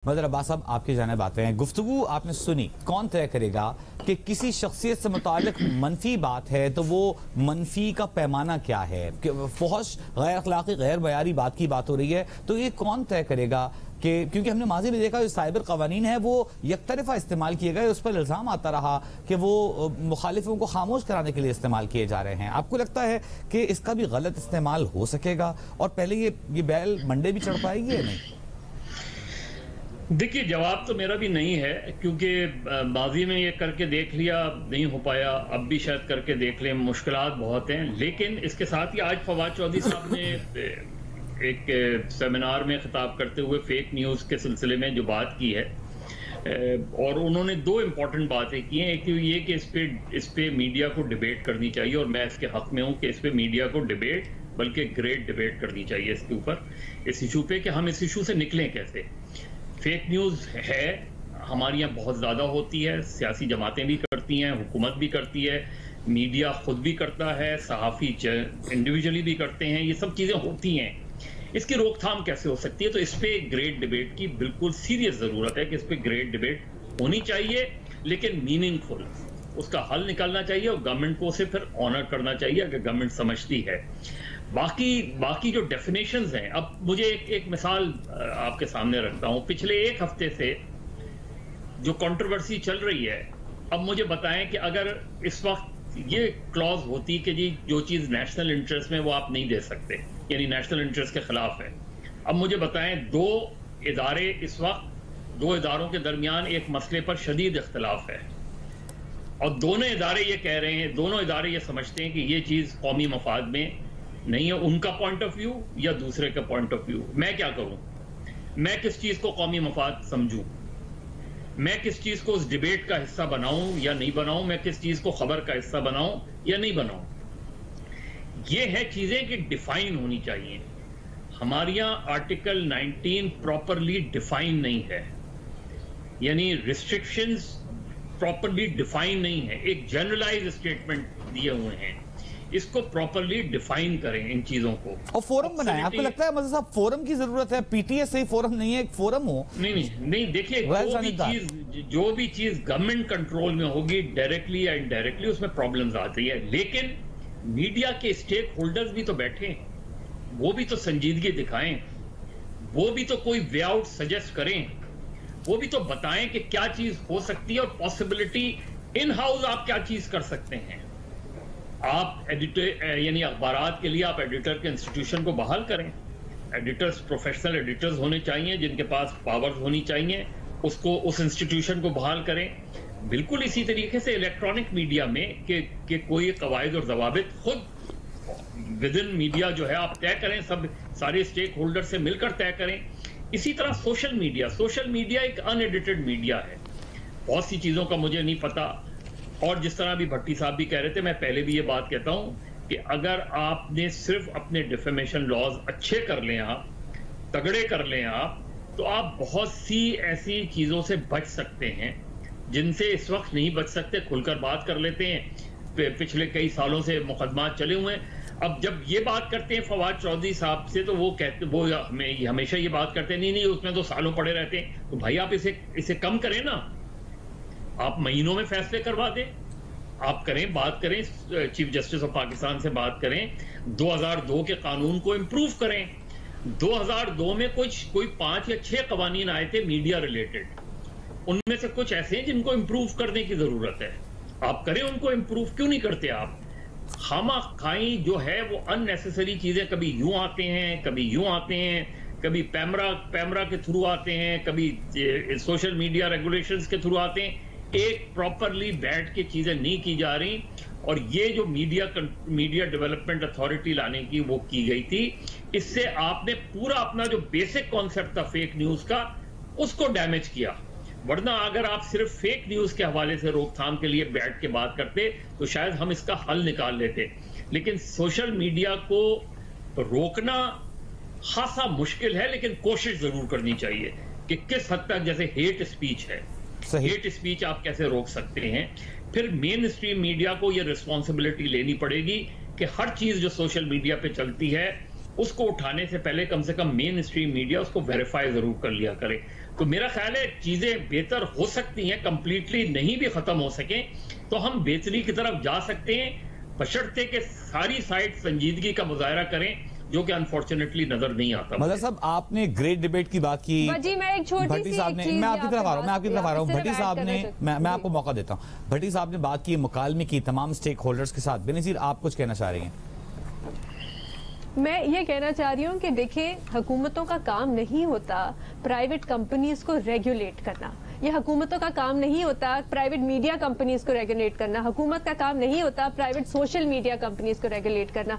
مظہر عباس صاحب آپ کی جانب آتے ہیں. گفتگو آپ نے سنی, کون طے کرے گا کہ کسی شخصیت سے متعلق منفی بات ہے تو وہ منفی کا پیمانہ کیا ہے؟ فحش, غیر اخلاقی, غیر معیاری بات کی بات ہو رہی ہے تو یہ کون طے کرے گا؟ کہ کیونکہ ہم نے ماضی میں دیکھا جو سائبر قوانین ہیں وہ یک طرفہ استعمال کیے گئے, اس پر الزام آتا رہا کہ وہ مخالفوں کو خاموش کرانے کے لیے استعمال کیے جا رہے ہیں. آپ کو لگتا ہے کہ اس کا بھی غلط استعمال ہو سکے گا اور پہلے یہ بیل منڈے بھی چڑھ پائے گی یا نہیں؟ دیکھیے, جواب تو میرا بھی نہیں ہے, کیونکہ ماضی میں یہ کر کے دیکھ لیا, نہیں ہو پایا, اب بھی شاید کر کے دیکھ لیں, مشکلات بہت ہیں. لیکن اس کے ساتھ ہی آج فواد چودھری صاحب نے ایک سیمینار میں خطاب کرتے ہوئے فیک نیوز کے سلسلے میں جو بات کی ہے, اور انہوں نے دو امپورٹنٹ باتیں کی ہیں. ایک تو یہ کہ اس پہ میڈیا کو ڈیبیٹ کرنی چاہیے, اور میں اس کے حق میں ہوں کہ اس پہ میڈیا کو ڈیبیٹ, بلکہ گریٹ ڈیبیٹ کرنی چاہیے اس کے اوپر, اس ایشو پہ, کہ ہم اس ایشو سے نکلیں کیسے. فیک نیوز ہے, ہمارے یہاں بہت زیادہ ہوتی ہے, سیاسی جماعتیں بھی کرتی ہیں, حکومت بھی کرتی ہے, میڈیا خود بھی کرتا ہے, صحافی انڈیویجولی بھی کرتے ہیں, یہ سب چیزیں ہوتی ہیں. اس کی روک تھام کیسے ہو سکتی ہے؟ تو اس پہ گریٹ ڈیبیٹ کی بالکل سیریس ضرورت ہے کہ اس پہ گریٹ ڈیبیٹ ہونی چاہیے, لیکن میننگ فل, اس کا حل نکالنا چاہیے, اور گورنمنٹ کو اسے پھر آنر کرنا چاہیے اگر گورنمنٹ سمجھتی ہے. باقی جو ڈیفینیشنز ہیں, اب مجھے ایک مثال آپ کے سامنے رکھتا ہوں. پچھلے ایک ہفتے سے جو کنٹروورسی چل رہی ہے, اب مجھے بتائیں کہ اگر اس وقت یہ کلوز ہوتی کہ جی جو چیز نیشنل انٹرسٹ میں وہ آپ نہیں دے سکتے, یعنی نیشنل انٹرسٹ کے خلاف ہے. اب مجھے بتائیں, دو ادارے اس وقت, دو اداروں کے درمیان ایک مسئلے پر شدید اختلاف ہے, اور دونوں ادارے یہ کہہ رہے ہیں, دونوں ادارے یہ سمجھتے ہیں کہ یہ چیز قومی مفاد میں نہیں ہے, ان کا پوائنٹ آف ویو یا دوسرے کا پوائنٹ آف ویو. میں کیا کروں؟ میں کس چیز کو قومی مفاد سمجھوں؟ میں کس چیز کو اس ڈیبیٹ کا حصہ بناؤں یا نہیں بناؤں؟ میں کس چیز کو خبر کا حصہ بناؤں یا نہیں بناؤں؟ یہ ہے چیزیں کہ ڈیفائن ہونی چاہیے. ہمارے یہاں آرٹیکل 19 پراپرلی ڈیفائن نہیں ہے, یعنی ریسٹرکشنز پراپرلی ڈیفائن نہیں ہے, ایک جنرلائز اسٹیٹمنٹ دیے ہوئے ہیں. اس کو پراپرلی ڈیفائن کریں ان چیزوں کو, اور فورم بنائیں. آپ کو لگتا ہے مظہر صاحب فورم کی ضرورت ہے؟ پی ٹی ایس سے فورم نہیں ہے, ایک فورم ہو. نہیں, دیکھیے, جو بھی چیز گورنمنٹ کنٹرول میں ہوگی ڈائریکٹلی یا انڈائریکٹلی, اس میں پرابلمز آتی ہے. لیکن میڈیا کے اسٹیک ہولڈرز بھی تو بیٹھیں, وہ بھی تو سنجیدگی دکھائیں, وہ بھی تو کوئی وے آؤٹ سجیسٹ کریں, وہ بھی تو بتائیں کہ کیا چیز ہو سکتی ہے, اور پاسبلٹی ان ہاؤس آپ کیا چیز کر سکتے ہیں. آپ ایڈیٹر, یعنی اخبارات کے لیے آپ ایڈیٹر کے انسٹیٹیوشن کو بحال کریں. ایڈیٹرز پروفیشنل ایڈیٹرز ہونے چاہیے جن کے پاس پاورز ہونی چاہیے, اس انسٹیٹیوشن کو بحال کریں. بالکل اسی طریقے سے الیکٹرانک میڈیا میں کہ کوئی قواعد اور ضوابط خود ود ان میڈیا جو ہے آپ طے کریں, سارے اسٹیک ہولڈر سے مل کر طے کریں. اسی طرح سوشل میڈیا ایک ان ایڈیٹڈ میڈیا ہے, بہت سی چیزوں کا مجھے نہیں پتا. اور جس طرح بھی بھٹی صاحب بھی کہہ رہے تھے, میں پہلے بھی یہ بات کہتا ہوں کہ اگر آپ نے صرف اپنے ڈیفیمیشن لاز اچھے کر لیں, آپ تگڑے کر لیں آپ, تو آپ بہت سی ایسی چیزوں سے بچ سکتے ہیں جن سے اس وقت نہیں بچ سکتے. کھل کر بات کر لیتے ہیں, پچھلے کئی سالوں سے مقدمات چلے ہوئے ہیں. اب جب یہ بات کرتے ہیں فواد چودھری صاحب سے, تو وہ ہمیشہ یہ بات کرتے ہیں نہیں اس میں تو سالوں پڑے رہتے ہیں. تو بھائی آپ اسے کم کریں نا, آپ مہینوں میں فیصلے کروا دیں. آپ کریں, بات کریں, چیف جسٹس آف پاکستان سے بات کریں, 2002 کے قانون کو امپروو کریں. 2002 میں کوئی 5 یا 6 قوانین آئے تھے میڈیا ریلیٹڈ, ان میں سے کچھ ایسے ہیں جن کو امپروو کرنے کی ضرورت ہے. آپ کریں ان کو امپروو, کیوں نہیں کرتے آپ؟ خامہ خائی جو ہے وہ ان نیسیسری چیزیں, کبھی یوں آتے ہیں, کبھی یوں آتے ہیں, کبھی پیمرا کے تھرو آتے ہیں, کبھی سوشل میڈیا ریگولیشنز کے تھرو آتے ہیں. ایک پراپرلی بیٹھ کے چیزیں نہیں کی جا رہی, اور یہ جو میڈیا ڈیولپمنٹ اتھارٹی لانے کی وہ کی گئی تھی, اس سے آپ نے پورا اپنا جو بیسک کانسیپٹ تھا فیک نیوز کا, اس کو ڈیمیج کیا. ورنہ اگر آپ صرف فیک نیوز کے حوالے سے روک تھام کے لیے بیٹھ کے بات کرتے تو شاید ہم اس کا حل نکال لیتے. لیکن سوشل میڈیا کو روکنا خاصا مشکل ہے, لیکن کوشش ضرور کرنی چاہیے کہ کس حد تک, جیسے ہیٹ اسپیچ ہے, ہیٹ اسپیچ آپ کیسے روک سکتے ہیں. پھر مین اسٹریم میڈیا کو یہ ریسپانسبلٹی لینی پڑے گی کہ ہر چیز جو سوشل میڈیا پہ چلتی ہے اس کو اٹھانے سے پہلے کم سے کم مین اسٹریم میڈیا اس کو ویریفائی ضرور کر لیا کرے. تو میرا خیال ہے چیزیں بہتر ہو سکتی ہیں، کمپلیٹلی نہیں بھی ختم ہو سکیں تو ہم بہتری کی طرف جا سکتے ہیں، بشرطے کہ ساری سائٹ سنجیدگی کا مظاہرہ کریں، جو کہ انفارچونیٹلی نظر نہیں آتا. مدر صاحب آپ نے گریٹ ڈیبیٹ کی بات کی. جی میں ایک چھوٹی سی ایک چیز، میں آپ کی طرف آ رہا ہوں. بھٹی صاحب نے، میں آپ کو موقع دیتا ہوں. بھٹی صاحب نے بات کی مکالمے کی تمام سٹیک ہولڈرز کے ساتھ. بینظیر آپ کچھ کہنا چاہ رہی ہیں؟ میں یہ کہنا چاہ رہی ہوں کہ دیکھیں حکومتوں کا کام نہیں ہوتا پرائیویٹ کمپنیز کو ریگولیٹ کرنا. یہ حکومتوں کا کام نہیں ہوتا پرائیویٹ میڈیا کمپنیز کو ریگولیٹ کرنا. حکومت کا کام نہیں ہوتا پرائیویٹ سوشل میڈیا کمپنیز کو ریگولیٹ کرنا.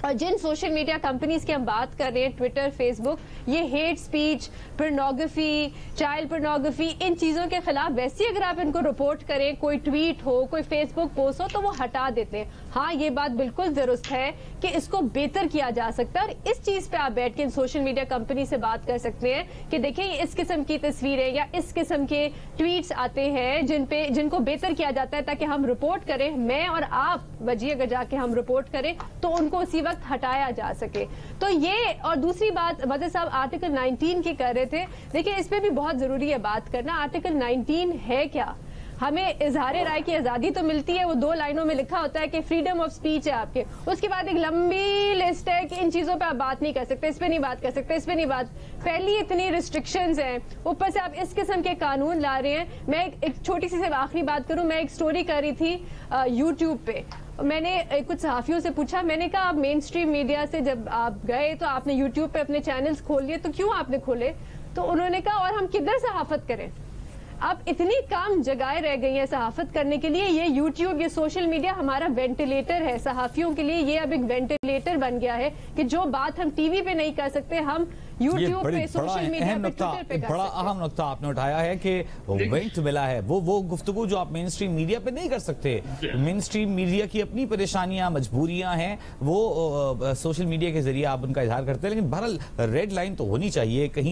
اور جن سوشل میڈیا کمپنیز کی ہم بات کر رہے ہیں، ٹویٹر، فیس بک، یہ hate speech, pornography, child pornography, ان چیزوں کے خلاف ویسے اگر آپ ان کو رپورٹ کریں، کوئی ٹویٹ ہو، کوئی فیس بک پوسٹ ہو تو وہ ہٹا دیتے ہیں. ہاں یہ بات بالکل درست ہے کہ اس کو بہتر کیا جا سکتا ہے، اور اس چیز پہ آپ بیٹھ کے ان سوشل میڈیا کمپنی سے بات کر سکتے ہیں کہ دیکھیں اس قسم کی تصویریں یا اس قسم کے ٹویٹس آتے ہیں جن کو بہتر کیا جاتا ہے تاکہ ہم رپورٹ کریں، میں اور آپ وجی اگر جا کے ہم رپورٹ کریں تو ان کو اسی وقت ہٹایا جا سکے. تو یہ، اور دوسری بات مدر صاحب آرٹیکل 19 کی کر رہے تھے، دیکھیں اس پہ بھی بہت ضروری ہے بات کرنا. آرٹیکل 19 ہے کیا؟ ہمیں اظہار رائے کی آزادی تو ملتی ہے، وہ 2 لائنوں میں لکھا ہوتا ہے کہ فریڈم آف سپیچ ہے آپ کے. اس کے بعد ایک لمبی لسٹ ہے کہ ان چیزوں پہ آپ بات نہیں کر سکتے، اس پہ نہیں بات کر سکتے، اس پہ نہیں بات. پہلی اتنی ریسٹرکشنز ہیں، اوپر سے آپ اس قسم کے قانون لا رہے ہیں. میں ایک چھوٹی سی آخری بات کروں. میں ایک سٹوری کر رہی تھی یوٹیوب پہ. میں نے کچھ صحافیوں سے پوچھا، میں نے کہا آپ مین اسٹریم میڈیا سے جب آپ گئے تو آپ نے یوٹیوب پہ اپنے چینلز کھول لیے، تو کیوں آپ نے کھولے؟ تو انہوں نے کہا اور ہم کدھر صحافت کریں؟ اب اتنی کام جگہیں رہ گئی ہیں صحافت کرنے کے لیے. یہ یوٹیوب، یہ سوشل میڈیا ہمارا وینٹیلیٹر ہے صحافیوں کے لیے. یہ اب ایک وینٹیلیٹر بن گیا ہے کہ جو بات ہم ٹی وی پہ نہیں کر سکتے ہم یوٹیوب پہ، سوشل میڈیا پہ، ٹویٹر پہ. بڑا اہم نقطہ آپ نے اٹھایا ہے کہ وینٹ ملا ہے، وہ گفتگو جو آپ مین سٹریم میڈیا پہ نہیں کر سکتے. مین سٹریم میڈیا کی اپنی پریشانیاں، مجبوریاں ہیں، وہ سوشل میڈیا کے ذریعے آپ ان کا اظہار کرتے ہیں. لیکن بہرحال ریڈ لائن تو ہونی چاہیے کہیں